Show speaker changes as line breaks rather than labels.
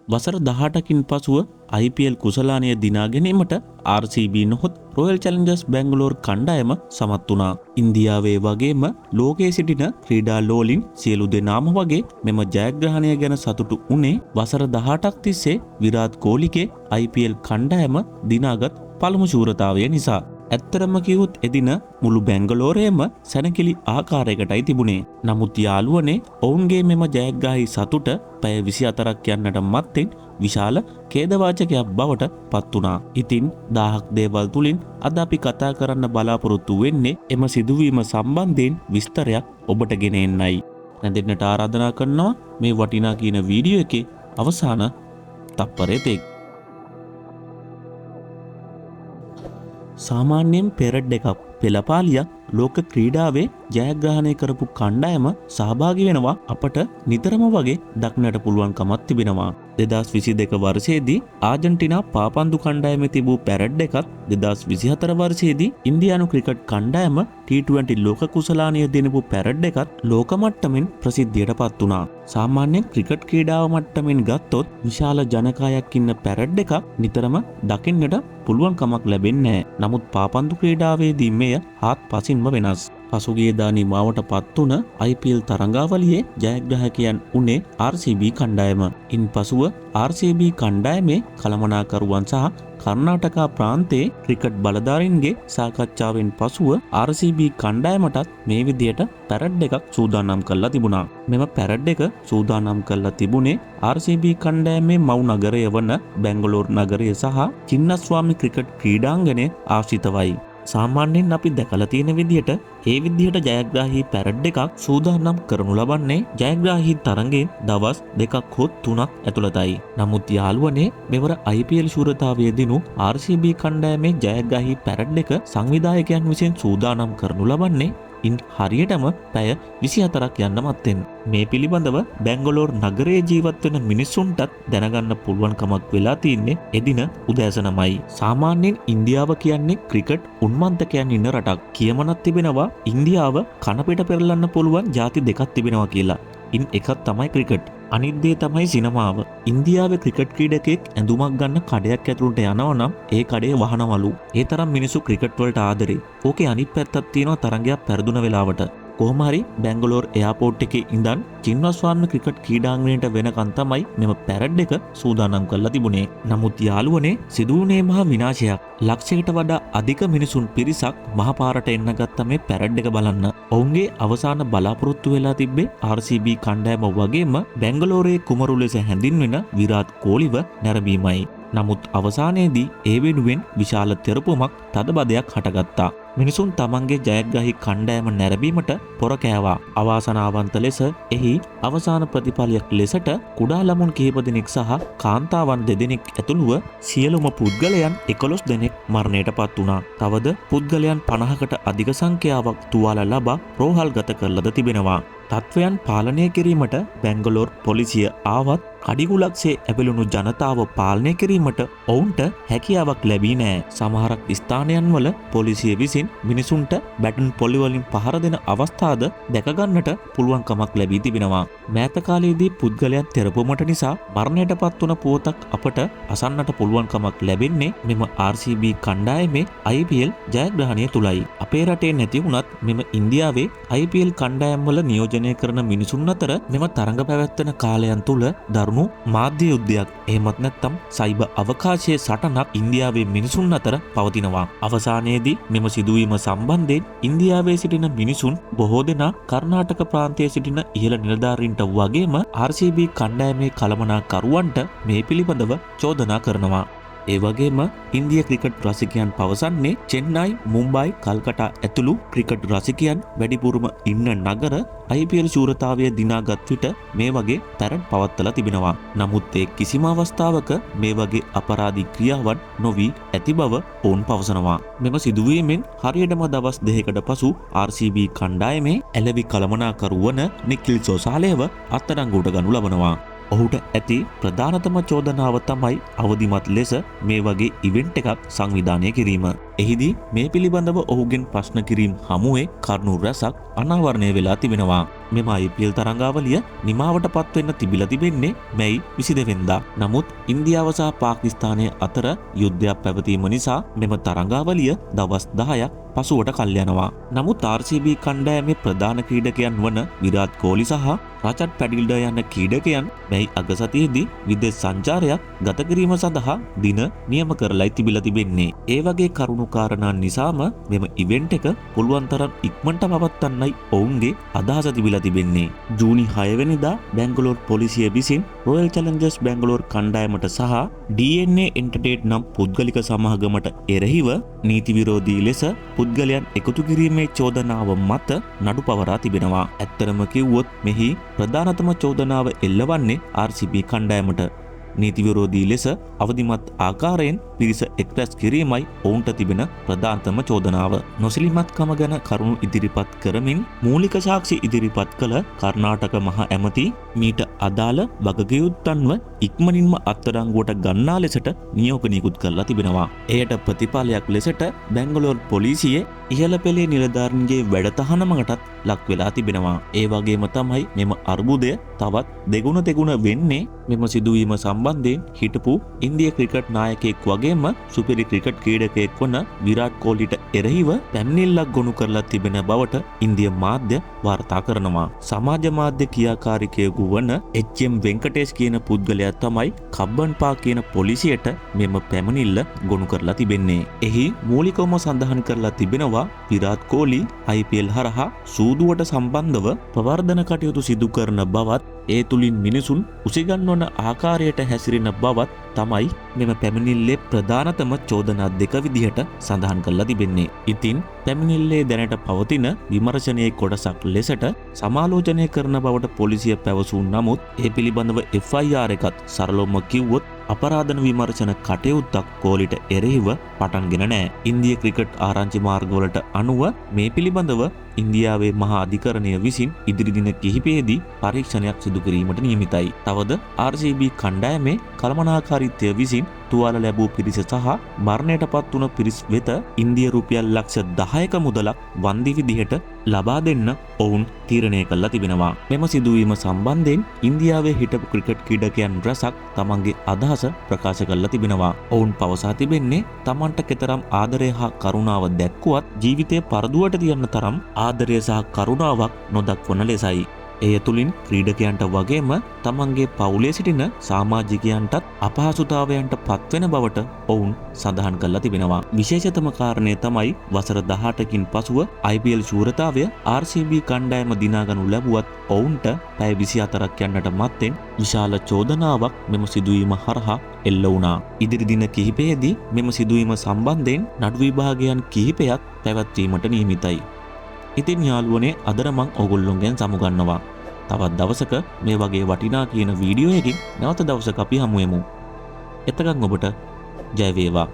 වසර 18කින් පසුව IPL කුසලානය දිනා ගැනීමට RCB නොහොත් රොයල් චැලෙන්ජර්ස් බැංගලෝර් කණ්ඩායම සමත් වුණා. ඉන්දියාවේ වගේම ලෝකයේ සිටින ක්‍රීඩා ලෝලින් සියලු දෙනාම වගේ මෙම ජයග්‍රහණය ගැන සතුටු වුණේ වසර 18ක් තිස්සේ විරාට් කෝලිගේ IPL කණ්ඩායම දිනාගත් පළමු ශූරතාවය නිසා. ඇත්තරම කිව්වොත් එදින මුළු බැංගලෝරයේම සැනකිලි ආකාරයකටයි තිබුණේ. නමුත් යාළුවනේ ඔවුන්ගේ මෙම ජයග්‍රාහී සතුට පැය 24ක් යන්නට මත්තෙන් විශාල ඛේදවාචකයක් බවට පත් වුණා. ඉතින් 1000ක් දේවල් තුලින් අද අපි කතා කරන්න බලාපොරොත්තු වෙන්නේ එම සිදුවීම සම්බන්ධයෙන් විස්තරයක් ඔබට ගෙන එන්නයි. නැදෙන්නට ආරාධනා කරනවා මේ වටිනා කියන වීඩියෝ එකේ අවසාන තප්පරය තෙක්. සාමාන්‍යයෙන් පෙරඩ් එකක් පෙළපාලියක් ලෝක ක්‍රීඩාවේ ජයග්‍රහණය කරපු කණ්ඩායම සහභාගී වෙනවා අපට නිතරම වගේ දක්නට පුළුවන්කමක් තිබෙනවා. 2022 වර්ෂයේදී ආජන්ටිනා පාපන්දු කණ්ඩායමේ තිබූ පැරඩ් එකත් 2024 වර්ෂයේදී ඉන්දියානු ක්‍රිකට් කණ්ඩායම T20 ලෝක කුසලානය දෙනපු පැරඩ් එකත් ලෝක මට්ටමින් ප්‍රසිද්ධියට පත් වුණා. සාමාන්‍යයෙන් ක්‍රිකට් ක්‍රීඩාව මට්ටමින් ගත්තොත් විශාල ජනකායක් ඉන්න පැරඩ් එකක් නිතරම දකින්නට පුළුවන්කමක් ලැබෙන්නේ නැහැ. නමුත් පාපන්දු ක්‍රීඩාවේදී මෙය හාත්පසින්ම වෙනස්. පසුගියදා නිමාවට පත් වුණ IPL තරඟාවලියේ ජයග්‍රාහකයන් උනේ RCB කණ්ඩායම. ඉන්පසුව RCB කණ්ඩායමේ කළමනාකරුවන් සහ කර්ණාටකා ප්‍රාන්තයේ ක්‍රිකට් බලධාරීන්ගේ සාකච්ඡාවෙන් පසුව RCB කණ්ඩායමටත් මේ විදියට පැරඩ් එකක් සූදානම් කරලා තිබුණා. මෙම පැරඩ් එක සූදානම් කරලා තිබුණේ RCB කණ්ඩායමේ මව් නගරය වන බැංගලෝර් නගරය සහ චින්නස්වාමි ක්‍රිකට් ක්‍රීඩාංගණය ආශ්‍රිතවයි. සාමාන්‍යයෙන් අපි දැකලා තියෙන විදිහට ඒ විදිහට ජයග්‍රාහී පැරඩ් එකක් සූදානම් කරනු ලබන්නේ ජයග්‍රාහී තරඟයෙන් දවස් 2ක් හෝ 3ක් ඇතුළතයි. නමුත් යාළුවනේ මෙවර IPL ශූරතාවයේ දිනු RCB කණ්ඩායමේ ජයග්‍රාහී පැරඩ් එක සංවිධායකයන් විසින් සූදානම් කරනු ලබන්නේ ඉන් හරියටම පැය 24ක් යන්න මත්තෙන්. මේ පිළිබඳව බැංගලෝර් නගරයේ ජීවත් වෙන මිනිසුන්ටත් දැනගන්න පුළුවන්කමක් වෙලා තින්නේ එදින උදෑසනමයි. සාමාන්‍යයෙන් ඉන්දියාව කියන්නේ ක්‍රිකට් උන්මන්තකයන් ඉන්න රටක්. කියමනක් තිබෙනවා ඉන්දියාව කනපිට පෙරලන්න පුළුවන් ಜಾති දෙකක් තිබෙනවා කියලා. ඉන් එකක් තමයි ක්‍රිකට්. අනිත් දේ තමයි සිනමාව. ඉන්දියාවේ ක්‍රිකට් ක්‍රීඩකෙක් ඇඳුමක් ගන්න කඩයක් ඇතුළට යනවා නම් ඒ කඩේ වහනවලු. ඒ තරම් මිනිස්සු ක්‍රිකට් වලට ආදරේ. ඕකේ අනිත් පැත්තක් තියෙනවා තරඟයක් පෙරදුන වෙලාවට. කොහොම හරි බැංගලෝර් එයාපෝට් එකේ ඉඳන් චින්නස්වාමි ක්‍රිකට් ක්‍රීඩාංගණයට වෙනකන් තමයි මෙම පැරඩ් එක සූදානම් කරලා තිබුණේ. නමුත් යාළුවනේ සිදුවුනේ මහා විනාශයක්. ලක්ෂයකට වඩා අධික මිනිසුන් පිරිසක් මහපාරට එන්න ගත්ත මේ පැරඩ් එක බලන්න. ඔවුන්ගේ අවසාන බලාපොරොත්තු වෙලා තිබ්බේ RCB කණ්ඩායම වගේම බැංගලෝරයේ කුමරු ලෙස හැඳින්වෙන විරාට් කෝලිව නැරඹීමයි. නමුත් අවසානයේදී ඒ වෙනුවෙන් විශාල තෙරපුමක් තදබදයක් හටගත්තා. මිනිසුන් තමන්ගේ ජයග්‍රාහී කණ්ඩායම නැරඹීමට පොර කෑවා. අවාසනාවන්ත ලෙස එහි අවසාන ප්‍රතිඵලයක් ලෙසට කුඩා ළමුන් කිහිප දෙනෙක් සහ කාන්තාවන් දෙදෙනෙක් ඇතුළුව සියලුම පුද්ගලයන් 11 දෙනෙක් මරණයට පත් වුණා. තවද පුද්ගලයන් 50කට අධික සංඛ්‍යාවක් තුවාල ලබා රෝහල්ගත කරලද තිබෙනවා. තත්වයන් පාලනය කිරීමට බැංගලෝර් පොලිසිය ආවත් කඩිගුලක්සේ ඇපෙළුණු ජනතාව පාලනය කිරීමට ඔවුන්ට හැකියාවක් ලැබී නෑ. සමහරක් ස්ථානයන් වල පොලිසිය විසින් මිනිසුන්ට බැටන් පොලි වලින් පහර දෙන අවස්ථාද දැකගන්නට පුළුවන්කමක් ලැබී තිබෙනවා. මෑත කාලයේදී පුද්ගලයන් තෙරපුමට නිසා මරණයට පත් වුණ පුවතක් අපට අසන්නට පුළුවන්කමක් ලැබෙන්නේ මෙම RCB කණ්ඩායමේ IPL ජයග්‍රහණය තුලයි. අපේ රටේ නැති වුණත් මෙම ඉන්දියාවේ IPL කණ්ඩායම් වල නියෝජනය කරන මිනිසුන් අතර මෙම තරඟ පැවැත්වෙන කාලයන් තුල දරුණු මාධ්‍ය යුද්ධයක් එහෙමත් නැත්නම් සයිබර් අවකාශයේ සටනක් ඉන්දියාවේ මිනිසුන් අතර පවතිනවා. අවසානයේදී මෙම සිදුවීම සම්බන්ධයෙන් ඉන්දියාවේ සිටින මිනිසුන් බොහෝ දෙනා කර්ණාටක ප්‍රාන්තයේ සිටින ඉහළ නිලධාරීන්ට වගේම RCB කණ්ඩායමේ කළමනාකරුවන්ට මේ පිළිබඳව චෝදනා කරනවා. ඒ වගේම ඉන්දිය ක්‍රිකට් රසිකයන් පවසන්නේ චෙන්නයි, මුම්බයි, කල්කටා ඇතුළු ක්‍රිකට් රසිකයන් වැඩිපුරම ඉන්න නගර IPL ශූරතාවය දිනාගත් විට මේ වගේ පැරඩ් පවත්වලා තිබෙනවා. නමුත් ඒ කිසිම අවස්ථාවක මේ වගේ අපරාධී ක්‍රියාවන් නොවී ඇති බව ඔවුන් පවසනවා. මෙම සිදුවීමෙන් හරියටම දවස් 2කට පසු RCB කණ්ඩායමේ ඇලවි කළමනාකරු වන නිකිල් සෝසාලේව අත්අඩංගුවට ගනු ලබනවා. ඔහුට ඇති ප්‍රධානතම චෝදනාව තමයි අවදිමත් ලෙස මේ වගේ ඉවෙන්ට් එකක් සංවිධානය කිරීම. එහිදී මේ පිළිබඳව ඔහුගෙන් ප්‍රශ්න කිරීම හමුවේ කරුණු රැසක් අනාවරණය වෙලා තිබෙනවා. මෙම IPL තරඟාවලිය නිමාවට පත්වෙන්න තිබිලා තිබෙන්නේ මැයි 22 වෙනිදා. නමුත් ඉන්දියාව සහ පාකිස්තානය අතර යුද්ධයක් පැවතීම නිසා මෙම තරඟාවලිය දවස් 10ක් පසුවට කල් යනවා. නමුත් RCB කණ්ඩායමේ ප්‍රධාන ක්‍රීඩකයන් වන විරාට් කෝලි සහ රචඩ් පැඩිල්ඩර් යන ක්‍රීඩකයන් මැයි අග සතියේදී විදේශ සංචාරයක් ගත කිරීම සඳහා දින නියම කරලා තිබිලා තිබෙන්නේ. ඒ වගේ කරුණු කාරණා නිසාම මෙම ඉවෙන්ට් එක පුළුවන් තරම් ඉක්මනට පවත්වන්නයි ඔවුන්ගේ අදහස තිබිලා තිබෙන්නේ. ජූනි 6 වෙනිදා බැංගලෝර් පොලිසිය විසින් රොයල් චැලෙන්ජර්ස් බැංගලෝර් කණ්ඩායමට සහ DNA එන්ටර්ටේන්මන්ට් නම් පුද්ගලික සමාගමට එරෙහිව නීති විරෝධී ලෙස පුද්ගලයන් එකතු කිරීමේ චෝදනාව මත නඩු පවරා තිබෙනවා. ඇත්තරම කිව්වොත් මෙහි ප්‍රධානතම චෝදනාව එල්ලවන්නේ RCB කණ්ඩායමට නීති විරෝධී ලෙස අවදිමත් ආකාරයෙන් පිරිස එක්රැස් කිරීමයි ඔවුන්ට තිබෙන ප්‍රධානතම චෝදනාව. නොසිලිමත්කම ගැන කරුණු ඉදිරිපත් කරමින් මූලික සාක්ෂි ඉදිරිපත් කළ කර්ණාටක මහ ඇමති මීට අදාළ වගකීම්වන්ව ඉක්මනින්ම අත්අඩංගුවට ගන්නා ලෙසට නියෝග නිකුත් කරලා තිබෙනවා. එයට ප්‍රතිඵලයක් ලෙසට බැංගලෝර් පොලිසියේ ඉහළ පෙළේ නිලධාරීන්ගේ වැඩතහනමකටත් ලක් වෙලා තිබෙනවා. ඒ වගේම තමයි මෙම අර්බුදය තවත් දෙගුණ වෙන්නේ මෙම සිදුවීම සම්බන්ධයෙන් හිටපු ඉන්දිය ක්‍රිකට් නායකයෙක් වගේම සුපිරි ක්‍රිකට් ක්‍රීඩකයෙක් වන විරාට් කෝලිට එරෙහිව පැමිණිල්ලක් ගොනු කරලා තිබෙන බවට ඉන්දිය මාධ්‍ය වාර්තා කරනවා. සමාජ මාධ්‍ය ක්‍රියාකාරිකයෙකු වන HM වෙංකටේෂ් කියන පුද්ගලයා තමයි කබ්බන්පා කියන පොලිසියට මෙම පැමිණිල්ල ගොනු කරලා තිබෙන්නේ. එහි මූලිකවම සඳහන් කරලා තිබෙනවා විරාට් කෝලි IPL හරහා සූදුවට සම්බන්ධව ප්‍රවර්ධන කටයුතු සිදු කරන බවත් ඒ තුලින් මිනිසුන් උසිගන්වන ආකාරයට හැසිරෙන බවත් තමයි මෙම පැමිණිල්ලේ ප්‍රධානතම චෝදනා දෙක විදිහට සඳහන් කරලා තිබෙන්නේ. ඉතින් පැමිණිල්ලේ දැනට පවතින විමර්ශනයේ කොටසක් ලෙසට සමාලෝචනය කරන බවට පොලිසිය පැවසූ නමුත් ඒ පිළිබඳව FIR එකත් සරලවම කිව්වොත් අපරාධන විමර්ශන කටයුත්තක් කෝලිට එරෙහිව පටන්ගෙන නැහැ. ඉන්දිය ක්‍රිකට් ආරංචි මාර්ගවලට අනුව මේ පිළිබඳව ඉන්දියාවේ මහා අධිකරණය විසින් ඉදිරි දින කිහිපයේදී පරීක්ෂණයක් සිදු කිරීමට නියමිතයි. තවද RCB කණ්ඩායමේ කළමනාකාරීත්වය විසින් තුවාල ලැබූ පිරිස සහ මරණයටපත් වුණ පිරිස් වෙත ඉන්දිය රුපියල් ලක්ෂ 10ක මුදලක් වන්දි විදිහට ලබා දෙන්න ඔවුන් තීරණය කළා තිබෙනවා. මෙම සිදුවීම සම්බන්ධයෙන් ඉන්දියාවේ හිටපු ක්‍රිකට් ක්‍රීඩකයන් රැසක් තමන්ගේ අදහස ප්‍රකාශ කළා තිබෙනවා. ඔවුන් පවසා තිබෙන්නේ තමන්ට කෙතරම් ආදරය හා කරුණාව දැක්කුවත් ජීවිතයේ පරදුවට තියන්න තරම් ආදරය සහ කරුණාවක් නොදක්වන ලෙසයි. එය තුලින් ක්‍රීඩකයන්ට වගේම තමන්ගේ පවුලේ සිටින සමාජිකයන්ටත් අපහසුතාවයන්ට පත්වෙන බවට ඔවුන් සඳහන් කරලා තිබෙනවා. විශේෂතම කාරණය තමයි වසර 18කින් පසුව IPL ශූරතාවය RCB කණ්ඩායම දිනාගනු ලැබුවත් ඔවුන්ට පැය 24ක් යන්නට මත්තෙන් විශාල චෝදනාවක් මෙම සිදුවීම හරහා එල්ල වුණා. ඉදිරි දින කිහිපයේදී මෙම සිදුවීම සම්බන්ධයෙන් නඩු විභාගයන් කිහිපයක් පැවැත්වීමට නියමිතයි. ඉතින් යාළුවනේ අදට මං ඔයගොල්ලොන්ගෙන් සමුගන්නවා. තවත් දවසක මේ වගේ වටිනා කියන වීඩියෝ එකකින් නැවත දවසක අපි හමු වෙමු. එතකන් ඔබට ජය වේවා.